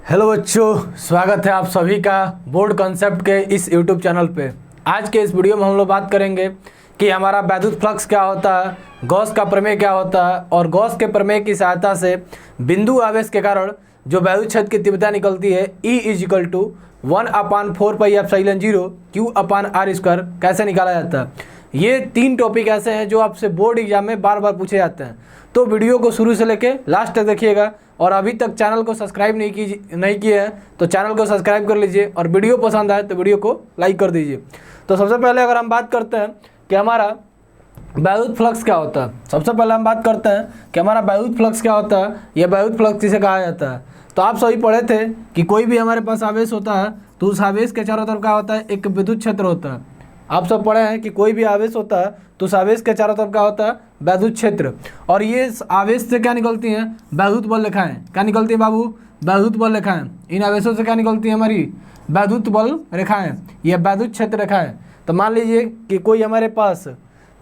Hello बच्चों, स्वागत है आप सभी का बोर्ड कॉन्सेप्ट के इस यूट्यूब चैनल पे। आज के इस वीडियो में हम लोग बात करेंगे कि हमारा वैद्युत फ्लक्स क्या होता है, गॉस का प्रमेय क्या होता है और गॉस के प्रमेय की सहायता से बिंदु आवेश के कारण जो वैद्युत क्षेत्र की तीव्रता निकलती है E = 1/4πε0 Q/r² कैसे निकाला जाता है। ये तीन टॉपिक ऐसे हैं जो आपसे बोर्ड एग्जाम में बार बार पूछे जाते हैं, तो वीडियो को शुरू से लेके लास्ट तक देखिएगा। और अभी तक चैनल को सब्सक्राइब नहीं किए हैं तो चैनल को सब्सक्राइब कर लीजिए, और वीडियो पसंद आए तो वीडियो को लाइक कर दीजिए। तो सबसे पहले अगर हम बात करते हैं कि हमारा वैद्युत फ्लक्स क्या होता है, सबसे पहले हम बात करते हैं कि हमारा वैद्युत फ्लक्स क्या होता है, यह वैद्युत फ्लक्स किसे कहा जाता है। तो आप सभी पढ़े थे कि कोई भी हमारे पास आवेश होता है तो उस आवेश के चारों तरफ क्या होता है, एक विद्युत क्षेत्र होता है। आप सब पढ़े हैं कि कोई भी आवेश होता है तो उस आवेश के चारों तरफ क्या होता है, वैद्युत क्षेत्र। और ये आवेश से क्या निकलती हैं, वैद्युत बल रेखाएं। क्या निकलती है बाबू, वैद्युत बल रेखाएं। इन आवेशों से क्या निकलती है हमारी, वैद्युत बल रेखाएं, यह वैद्युत क्षेत्र रेखाएं। तो मान लीजिए कि कोई हमारे पास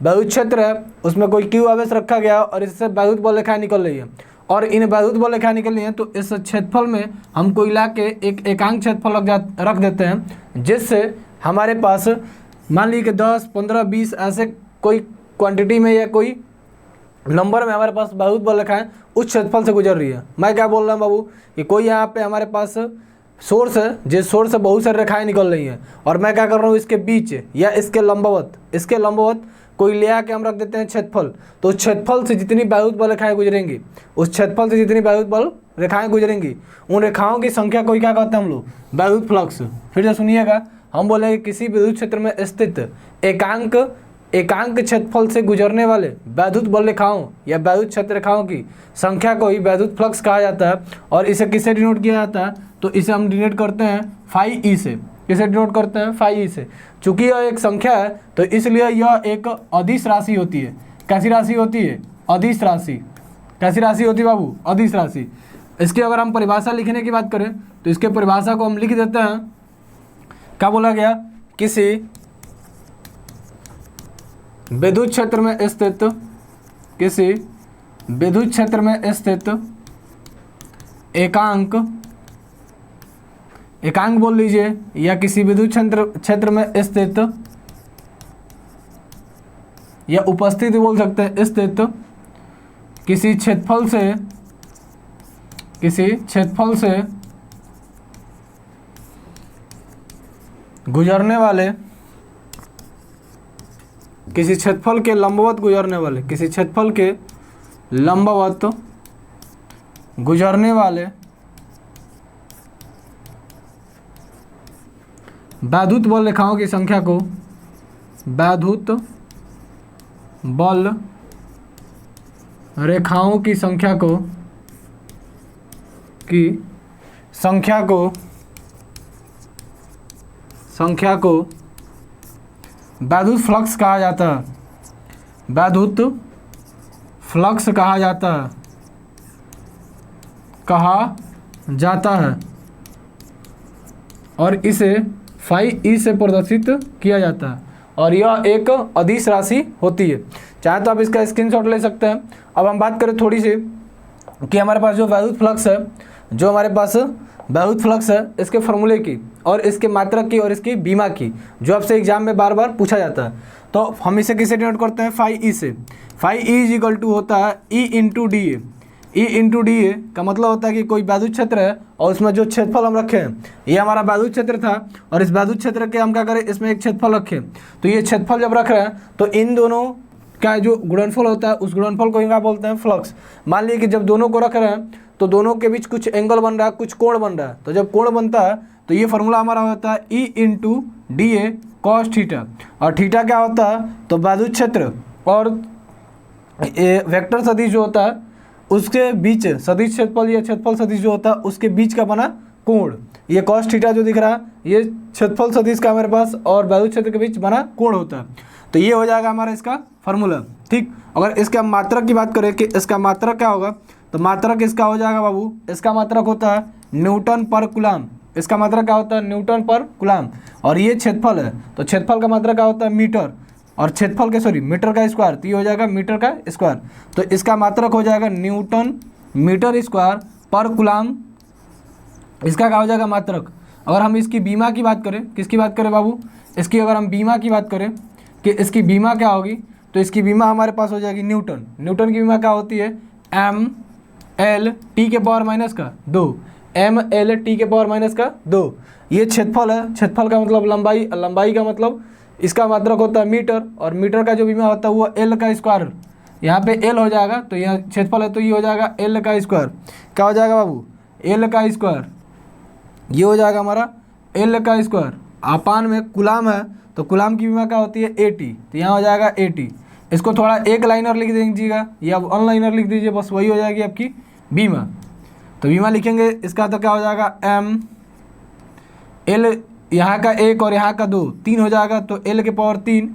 वैद्युत क्षेत्र है, उसमें कोई Q आवेश रखा गया और इससे वैद्युत बल रेखाएं निकल रही है, और इन वैद्युत बल रेखाएं निकल रही हैं, तो इस क्षेत्रफल में हम कोई ला के एक एकांक क्षेत्रफल रख देते हैं, जिससे हमारे पास मान लीजिए कि 10, 15, 20 ऐसे कोई क्वांटिटी में या कोई नंबर में हमारे पास वैद्युत बल रेखाएं उस क्षेत्रफल से गुजर रही है। मैं क्या बोल रहा हूँ बाबू कि कोई यहाँ पे हमारे पास सोर्स है, जिस सोर्स से बहुत सारी रेखाएं निकल रही हैं, और मैं क्या कर रहा हूँ, इसके बीच या इसके लंबवत कोई ले आके हम रख देते हैं क्षेत्रफल। तो उस क्षेत्रफल से जितनी वैद्युत बल रेखाएं गुजरेंगी, उन रेखाओं की संख्या को क्या कहते हैं हम लोग, वैद्युत फ्लक्स। फिर से सुनिएगा, हम बोलेंगे किसी विद्युत क्षेत्र में स्थित एकांक क्षेत्रफल से गुजरने वाले वैद्युत बल रेखाओं या वैद्युत क्षेत्र रेखाओं की संख्या को ही वैद्युत फ्लक्स कहा जाता है। और इसे किससे डिनोट किया जाता है, तो इसे हम डिनोट करते हैं φe से। किसे डिनोट करते हैं, φe से। चूंकि यह एक संख्या है तो इसलिए यह एक अदिश राशि होती है। कैसी राशि होती है, अदिश राशि। कैसी राशि होती है बाबू, अदिश राशि। इसकी अगर हम परिभाषा लिखने की बात करें तो इसके परिभाषा को हम लिख देते हैं, क्या बोला गया, किसी विद्युत क्षेत्र में स्थित एकांक बोल लीजिए, या किसी विद्युत क्षेत्र में स्थित या उपस्थिति बोल सकते हैं, स्थित किसी क्षेत्रफल से गुजरने वाले, किसी क्षेत्रफल के लंबवत गुजरने वाले वैद्युत बल रेखाओं की संख्या को वैद्युत बल रेखाओं की संख्या को वैद्युत फ्लक्स कहा जाता है। वैद्युत फ्लक्स कहा जाता है और इसे φe से प्रदर्शित किया जाता है, और यह एक अदिश राशि होती है। चाहे तो आप इसका स्क्रीनशॉट ले सकते हैं। अब हम बात करें थोड़ी सी कि हमारे पास जो वैद्युत फ्लक्स है, इसके फॉर्मूले की और इसके मात्रक की और इसकी बीमा की, जो आपसे एग्जाम में बार बार पूछा जाता है। तो हम इसे किसे डिनोट करते हैं, φe से। φe = होता है E × dA। E × dA का मतलब होता है कि कोई वैद्युत क्षेत्र है और उसमें जो क्षेत्रफल हम रखे हैं, ये हमारा वैद्युत क्षेत्र था, और इस वैद्युत क्षेत्र के हम क्या करें, इसमें एक क्षेत्रफल रखें। तो ये क्षेत्रफल जब रख रहे हैं तो इन दोनों का जो गुणनफल होता है, उस गुणनफल को क्या बोलते हैं, फ्लक्स। मान लीजिए कि जब दोनों को रख रहे हैं तो दोनों के बीच कुछ एंगल बन रहा है, कुछ कोण बन रहा है। तो जब कोण बनता है तो ये फार्मूला हमारा होता है E × dA cos थीटा। और थीटा क्या होता है, तो वैद्युत क्षेत्र और वेक्टर सदिश जो होता है उसके बीच सदिश क्षेत्रफल या क्षेत्रफल सदिश जो होता है उसके बीच का बना कोण, ये cos थीटा जो दिख रहा है, ये क्षेत्रफल सदिश का हमारे पास और वैद्युत क्षेत्र के बीच बना कोण होता है। तो ये हो जाएगा हमारा इसका फार्मूला। ठीक, अगर इसका मात्रक की बात करें कि इसका मात्रक क्या होगा, तो मात्रक इसका हो जाएगा बाबू, इसका मात्रक होता है न्यूटन पर कूलम। इसका मात्रक क्या होता है, न्यूटन पर कूलम। और ये क्षेत्रफल है, तो क्षेत्रफल का मात्रक क्या होता है, मीटर। और क्षेत्रफल के मीटर का स्क्वायर, तो ये हो जाएगा मीटर का स्क्वायर। तो इसका मात्रक हो जाएगा न्यूटन मीटर स्क्वायर पर कूलम इसका क्या हो जाएगा मात्रक। अगर हम इसकी बीमा की बात करें, किसकी बात करें बाबू, इसकी अगर हम बीमा की बात करें कि इसकी बीमा क्या होगी, तो इसकी बीमा हमारे पास हो जाएगी न्यूटन। न्यूटन की बीमा क्या होती है, एम एल टी के पावर माइनस का 2, एम एल टी के पावर माइनस का 2। ये क्षेत्रफल है, क्षेत्रफल का मतलब लंबाई, लंबाई का मतलब इसका मात्रक होता है मीटर, और मीटर का जो बीमा होता है वो एल का स्क्वायर। यहाँ पे एल हो जाएगा, तो यहाँ क्षेत्रफल है तो ये हो जाएगा एल का स्क्वायर। क्या हो जाएगा बाबू, एल का स्क्वायर, ये हो जाएगा हमारा एल का स्क्वायर। अपान में कुलाम है, तो कुलाम की बीमा क्या होती है, एटी, तो यहाँ हो जाएगा एटी। इसको थोड़ा एक लाइनर लिख दीजिएगा या वन लाइनर लिख दीजिए, बस वही हो जाएगी आपकी बीमा। तो बीमा लिखेंगे इसका, तो क्या हो जाएगा एम एल, यहाँ का एक और यहाँ का 2, 3 हो जाएगा, तो एल के पावर 3,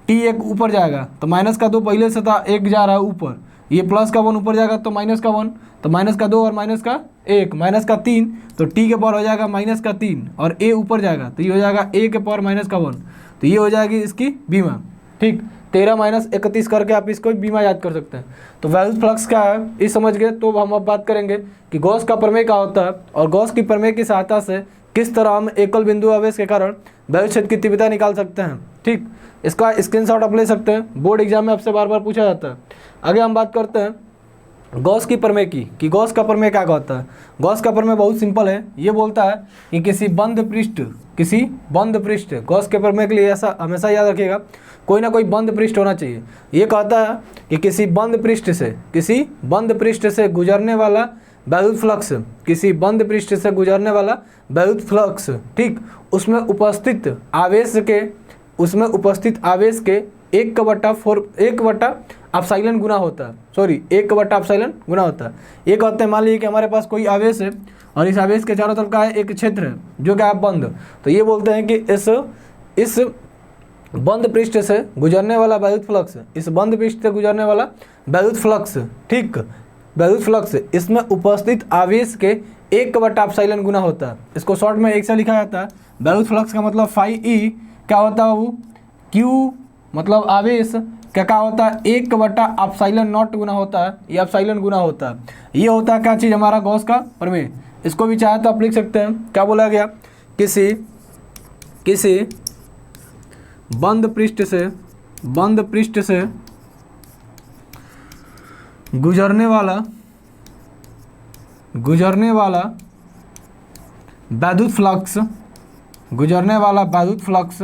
टी एक ऊपर जाएगा तो माइनस का 2 पहले से था, एक जा रहा है ऊपर, ये प्लस का 1 ऊपर जाएगा तो माइनस का 1, तो माइनस का 2 और माइनस का 1, माइनस का 3, तो टी के पावर हो जाएगा माइनस का 3 और ए ऊपर जाएगा तो ये हो जाएगा ए के पावर माइनस का 1, तो ये हो जाएगी इसकी बीमा। ठीक, 13 माइनस 31 करके आप इसको बीमा याद कर सकते हैं। तो वैल्यूज फ्लक्स क्या है ये समझ गए, तो हम अब बात करेंगे कि गॉस का प्रमेय क्या होता है और गॉस की प्रमेय की सहायता से किस तरह हम एकल बिंदु आवेश के कारण वैद्युत क्षेत्र की तीव्रता निकाल सकते हैं। ठीक, इसका स्क्रीनशॉट आप ले सकते हैं, बोर्ड एग्जाम में आपसे बार बार पूछा जाता है। आगे हम बात करते हैं गॉस की प्रमेय की, कि गॉस का प्रमेय क्या होता है। गॉस का प्रमेय बहुत सिंपल है, ये बोलता है कि किसी बंद पृष्ठ, गॉस के प्रमेय के लिए ऐसा हमेशा याद रखिएगा, कोई ना कोई बंद पृष्ठ होना चाहिए। ये कहता है कि किसी बंद पृष्ठ से गुजरने वाला वैद्युत फ्लक्स, किसी बंद पृष्ठ से गुजरने वाला वैद्युत फ्लक्स, ठीक, उसमें उपस्थित आवेश के 1/4 गुना होता है, 1/4 गुना होता है। ये कहते हैं, मान लीजिए कि हमारे पास कोई आवेश है और इस आवेश के चारों तरफ का है एक क्षेत्र है जो क्या है बंद, तो ये बोलते हैं कि इस बंद पृष्ठ से गुजरने वाला वैद्युत फ्लक्स, इस बंद पृष्ठ से गुजरने वाला वैद्युत फ्लक्स, ठीक, वैद्युत फ्लक्स इसमें उपस्थित आवेश के 1/4 गुना होता है। इसको शॉर्ट में एक से लिखा जाता है, वैद्युत फ्लक्स का मतलब फाई ई क्या होता है वो, क्यू मतलब आवेश क्या होता है 1/ε0 गुना होता है, ये एप्सिलॉन गुना होता है। ये होता है क्या चीज़, हमारा गॉस का प्रमेय। इसको भी चाहे तो आप लिख सकते हैं, क्या बोला गया, किसी बंद पृष्ठ से गुजरने वाला वैद्युत फ्लक्स,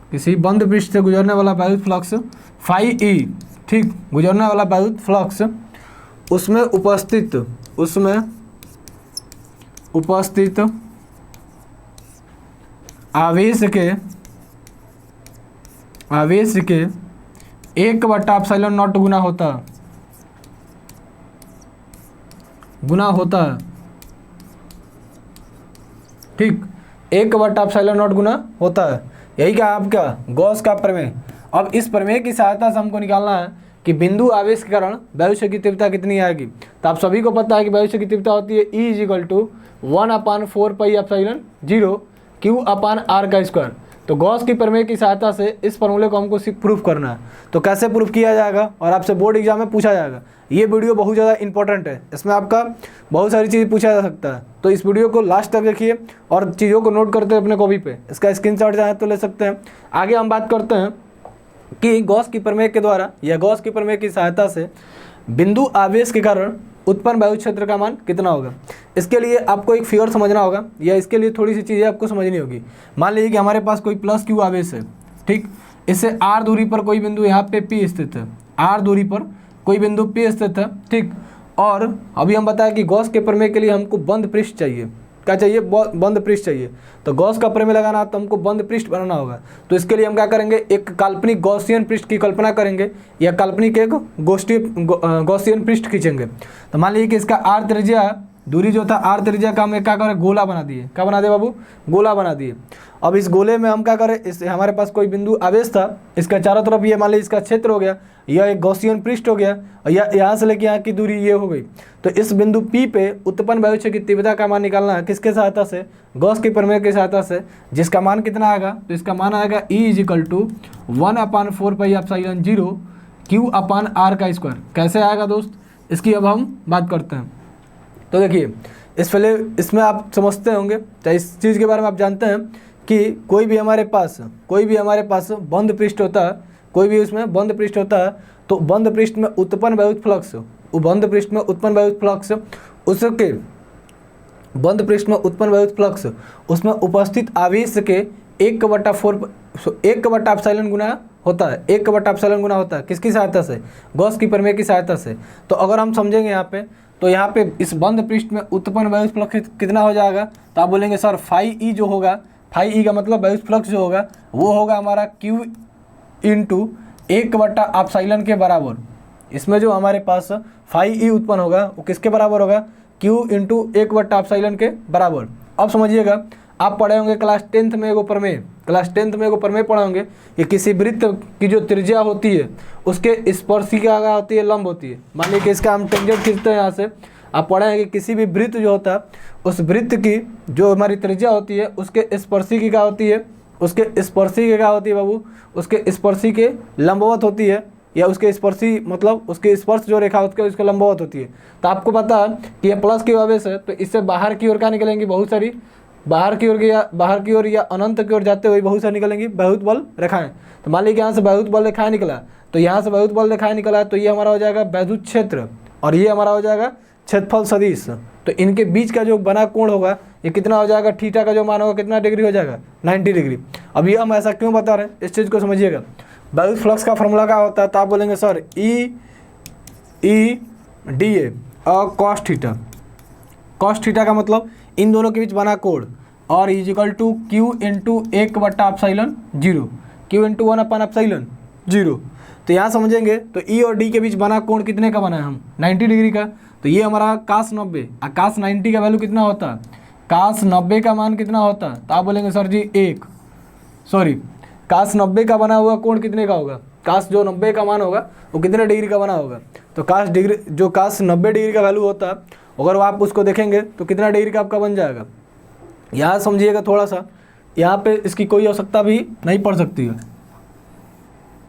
किसी बंद पृष्ठ से गुजरने वाला वैद्युत फ्लक्स फाई ई, ठीक, गुजरने वाला वैद्युत फ्लक्स उसमें उपस्थित आवेश के 1/ε0 गुना होता है, ठीक, 1/ε0 गुना होता है। यही क्या आपका गॉस का प्रमेय। अब इस प्रमेय की सहायता से हमको निकालना है कि बिंदु आवेश के कारण वैद्युत क्षेत्र की तीव्रता कितनी आएगी। तो आप सभी को पता है कि वैद्युत क्षेत्र की तीव्रता होती है E = 1/4πε0 Q/r का स्क्वायर। तो गॉस की प्रमेय की सहायता से इस फॉर्मूले को हमको प्रूफ करना है। तो कैसे प्रूफ किया जाएगा और आपसे बोर्ड एग्जाम में पूछा जाएगा। ये वीडियो बहुत ज़्यादा इंपॉर्टेंट है, इसमें आपका बहुत सारी चीज़ पूछा जा सकता है। तो इस वीडियो को लास्ट तक देखिए और चीज़ों को नोट करते हैं अपने कॉपी पे, इसका स्क्रीनशॉट चाहे तो ले सकते हैं। आगे हम बात करते हैं कि गॉस की प्रमेय के द्वारा या गॉस की प्रमेय की सहायता से बिंदु आवेश के कारण उत्पन्न वैद्युत क्षेत्र का मान कितना होगा। इसके लिए आपको एक फिगर समझना होगा या इसके लिए थोड़ी सी चीज़ें आपको समझनी होगी। मान लीजिए कि हमारे पास कोई +Q आवेश है, ठीक, इससे R दूरी पर कोई बिंदु यहाँ पे P स्थित है, R दूरी पर कोई बिंदु P स्थित है, ठीक। और अभी हम बताएं कि गॉस के प्रमेय के लिए हमको बंद पृष्ठ चाहिए। क्या चाहिए, बंद पृष्ठ चाहिए। तो गॉस का प्रमेय लगाना तो हमको बंद पृष्ठ बनाना होगा। तो इसके लिए हम क्या करेंगे, एक काल्पनिक गॉसियन पृष्ठ की कल्पना करेंगे या काल्पनिक एक गॉसियन पृष्ठ खींचेंगे। तो मान लीजिए कि इसका आर त्रिज्या दूरी जो था, आर त्रिज्या का हम क्या करें, गोला बना दिए। क्या बना दिए बाबू, गोला बना दिए। अब इस गोले में हम क्या करें, इस हमारे पास कोई बिंदु आवेश था, इसका चारों तरफ ये मान लीजिए इसका क्षेत्र हो गया, यह एक गॉसियन पृष्ठ हो गया और यहाँ से लेके यहाँ की दूरी ये हो गई। तो इस बिंदु P पे उत्पन्न वैद्युत क्षेत्र की तीव्रता का मान निकालना है, किसके सहायता से, गॉस की प्रमेय की सहायता से, जिसका मान कितना आएगा, तो इसका मान आएगा E = 1/4πε0 Q/r का स्क्वायर। कैसे आएगा दोस्त, इसकी अब हम बात करते हैं। तो देखिए इसमें आप समझते होंगे, चाहे इस चीज़ के बारे में आप जानते हैं कि कोई भी हमारे पास बंद पृष्ठ होता है, कोई भी उसमें बंद पृष्ठ होता है, तो बंद पृष्ठ में उत्पन्न वायुत फ्लक्स, बंद पृष्ठ में उत्पन्न वायुत फ्लक्स उसके बंद पृष्ठ में उत्पन्न वायुत फ्लक्स उसमें उपस्थित आवेश के 1/4 गुना होता है, 1/4 गुना होता है। किसकी सहायता से? गॉस की प्रमेय की सहायता से। तो अगर हम समझेंगे यहाँ पे, तो यहाँ पे इस बंद पृष्ठ में उत्पन्न वायुत फ्लक्स कितना हो जाएगा? तो आप बोलेंगे सर फाई ई जो होगा, फाई ई का मतलब वायुत फ्लक्स जो होगा वो होगा हमारा Q इंटू 1/ε के बराबर। इसमें जो हमारे पास फाई ई उत्पन्न होगा वो किसके बराबर होगा? Q इंटू 1/ε के बराबर। अब समझिएगा, आप पढ़े होंगे क्लास 10th में एगो प्रमेय, पढ़े होंगे कि किसी वृत्त की जो त्रिज्या होती है उसके स्पर्शिका क्या होती है? लंब होती है। मान लीजिए कि इसका हम टेंजेंट खींचते हैं यहाँ से, आप पढ़े हैं कि किसी भी वृत्त जो होता है उस वृत्त की जो हमारी त्रिज्या होती है उसके स्पर्शिका क्या होती है? उसके स्पर्शिका क्या होती है बाबू? उसके स्पर्शिके लंबवत होती है, या उसके स्पर्शी मतलब उसके स्पर्श जो रेखा उसके लंबवत होती है। तो आपको पता है कि ये प्लस की आवेश है, तो इससे बाहर की ओर क्या निकलेंगी? बहुत सारी बाहर की ओर या अनंत की ओर जाते हुए बहुत सारी निकलेंगी बहुत बल रेखाएं। तो मान लीजिए यहाँ से बहुत बल रेखाएं निकला, तो यहाँ से बहुत बल रेखाएं निकला, तो ये हमारा हो जाएगा वैद्युत क्षेत्र और ये हमारा हो जाएगा क्षेत्रफल सदिश। तो इनके बीच का जो बना कोण होगा ये कितना हो जाएगा? थीटा का जो मान होगा कितना डिग्री हो जाएगा? 90 डिग्री। अब ये हम ऐसा क्यों बता रहे हैं, इस चीज़ को समझिएगा। वायुत फ्लक्स का फॉर्मूला क्या होता है? तो आप बोलेंगे सर ई डी ए और कॉस थीटा का मतलब इन दोनों के बीच बना कोण, और equal to Q into 1/ε0, Q into 1/ε0। तो यहाँ समझेंगे तो E और D के बीच बना कोण कितने का बना है? हम 90 डिग्री का। तो ये हमारा cos 90 और cos 90 का वैल्यू कितना होता है? cos 90 का मान कितना होता है? तो आप बोलेंगे सर जी cos 90 का बना हुआ कोण कितने का होगा? cos जो 90 का मान होगा वो कितने डिग्री का बना होगा? तो cos 90 डिग्री का वैल्यू होता है, अगर आप उसको देखेंगे तो कितना डिग्री का आपका बन जाएगा? यहाँ समझिएगा थोड़ा सा, यहाँ पे इसकी कोई आवश्यकता भी नहीं पड़ सकती है,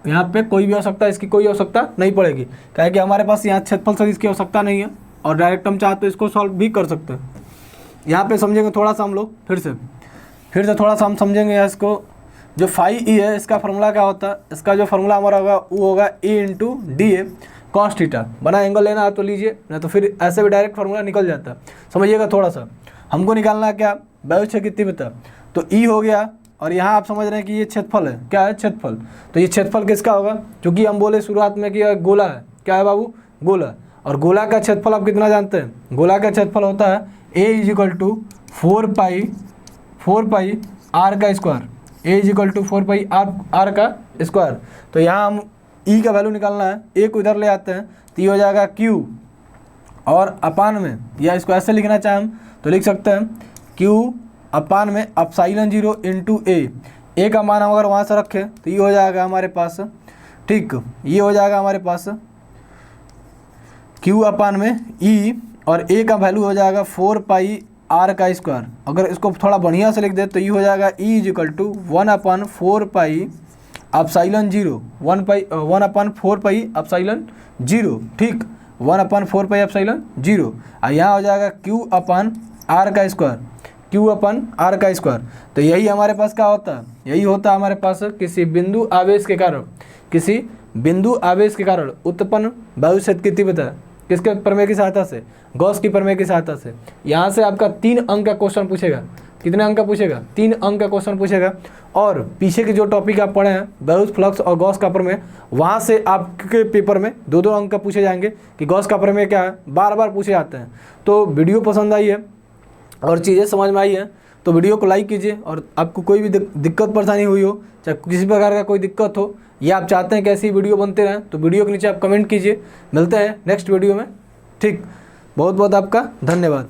यहाँ पे कोई भी आवश्यकता इसकी कोई आवश्यकता नहीं पड़ेगी, क्या है कि हमारे पास यहाँ क्षेत्रफल सदिश की आवश्यकता नहीं है और डायरेक्ट हम चाहते तो इसको सॉल्व भी कर सकते हैं। यहाँ पे समझेंगे थोड़ा सा हम लोग फिर से थोड़ा सा हम समझेंगे इसको। जो फाई ई है इसका फार्मूला क्या होता है? इसका जो फार्मूला हमारा होगा वो होगा E into D A cos theta. बना एंगल लेना है तो लीजिए, नहीं तो फिर ऐसे भी डायरेक्ट फार्मूला निकल जाता है। समझिएगा थोड़ा सा, हमको निकालना है क्या? वायु क्षेत्र की तीव्रता। तो E हो गया, और यहाँ आप समझ रहे हैं कि ये क्षेत्रफल है। क्या है? क्षेत्रफल। तो ये क्षेत्रफल किसका होगा? क्योंकि हम बोले शुरुआत में कि यह गोला है। क्या है बाबू? गोला। और गोला का क्षेत्रफल आप कितना जानते हैं? गोला का क्षेत्रफल होता है A equal to 4 pi r का square. A equal to 4 pi r का स्क्वायर। तो यहाँ हम E का वैल्यू निकालना है, A को इधर ले आते हैं तो ये हो जाएगा Q और अपान में, या इसको ऐसे लिखना चाहें हम तो लिख सकते हैं Q अपान में ε0 इंटू A का मान हम अगर वहाँ से रखें तो ये हो जाएगा हमारे पास, ठीक, ये हो जाएगा हमारे पास Q अपान में E और A का वैल्यू हो जाएगा 4 पाई आर का स्क्वायर। अगर इसको थोड़ा बढ़िया से लिख दे तो ये हो जाएगा E इजिकल टू 1/4 पाई ε0, 1/4 पाई ε0, ठीक, 1/4 पाई ε0। और यहाँ हो जाएगा Q अपान आर का स्क्वायर, Q अपन आर का स्क्वायर। तो यही हमारे पास क्या होता है? यही होता है हमारे पास किसी बिंदु आवेश के कारण उत्पन्न वायु क्षेत्र की तीव्रता किसके प्रमेय की सहायता से? गॉस की प्रमेय की सहायता से। यहाँ से आपका 3 अंक का क्वेश्चन पूछेगा। कितने अंक का पूछेगा? 3 अंक का क्वेश्चन पूछेगा। और पीछे के जो टॉपिक आप पढ़े हैं वायुत फ्लक्स और गॉस का प्रमेय, वहाँ से आपके पेपर में 2-2 अंक का पूछे जाएंगे कि गॉस का प्रमेय क्या है, बार पूछे जाते हैं। तो वीडियो पसंद आई है और चीज़ें समझ में आई है तो वीडियो को लाइक कीजिए, और आपको कोई भी दिक्कत परेशानी हुई हो, चाहे किसी प्रकार का कोई दिक्कत हो, या आप चाहते हैं कि ऐसी वीडियो बनते रहें तो वीडियो के नीचे आप कमेंट कीजिए। मिलते हैं नेक्स्ट वीडियो में, ठीक। बहुत बहुत आपका धन्यवाद।